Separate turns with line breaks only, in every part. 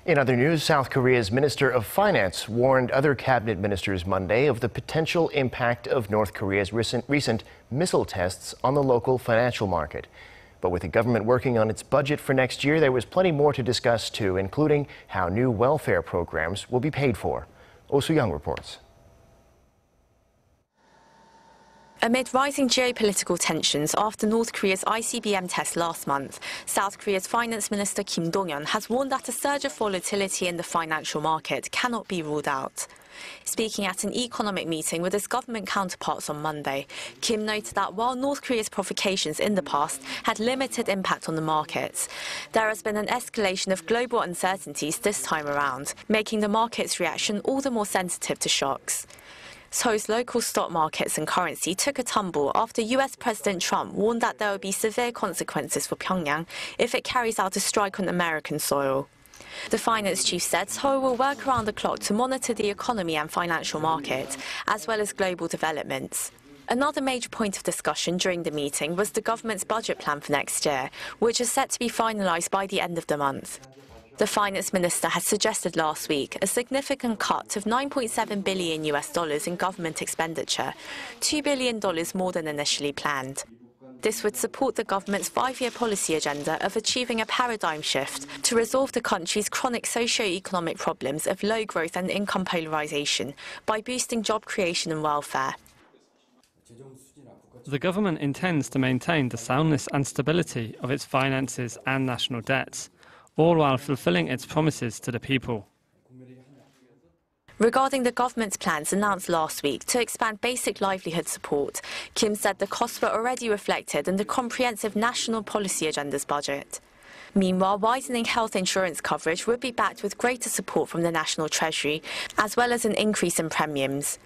In other news, South Korea's Minister of Finance warned other cabinet ministers Monday of the potential impact of North Korea's recent missile tests on the local financial market. But with the government working on its budget for next year, there was plenty more to discuss too, including how new welfare programs will be paid for. Soo-young reports.
Amid rising geopolitical tensions after North Korea's ICBM test last month, South Korea's Finance Minister Kim Dong-yeon has warned that a surge of volatility in the financial market cannot be ruled out. Speaking at an economic meeting with his government counterparts on Monday, Kim noted that while North Korea's provocations in the past had limited impact on the markets, there has been an escalation of global uncertainties this time around, making the market's reaction all the more sensitive to shocks. Seoul's local stock markets and currency took a tumble after U.S. President Trump warned that there would be severe consequences for Pyongyang if it carries out a strike on American soil. The finance chief said Seoul will work around the clock to monitor the economy and financial market, as well as global developments. Another major point of discussion during the meeting was the government's budget plan for next year, which is set to be finalized by the end of the month. The finance minister has suggested last week a significant cut of $9.7 billion in government expenditure, $2 billion more than initially planned. This would support the government's 5-year policy agenda of achieving a paradigm shift to resolve the country's chronic socio-economic problems of low growth and income polarization by boosting job creation and welfare.
The government intends to maintain the soundness and stability of its finances and national debts, all while fulfilling its promises to the people.
Regarding the government's plans announced last week to expand basic livelihood support, Kim said the costs were already reflected in the comprehensive national policy agenda's budget. Meanwhile, widening health insurance coverage would be backed with greater support from the National Treasury, as well as an increase in premiums.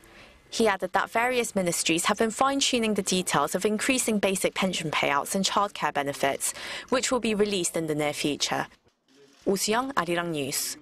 He added that various ministries have been fine-tuning the details of increasing basic pension payouts and childcare benefits, which will be released in the near future. Soo-young, Arirang News.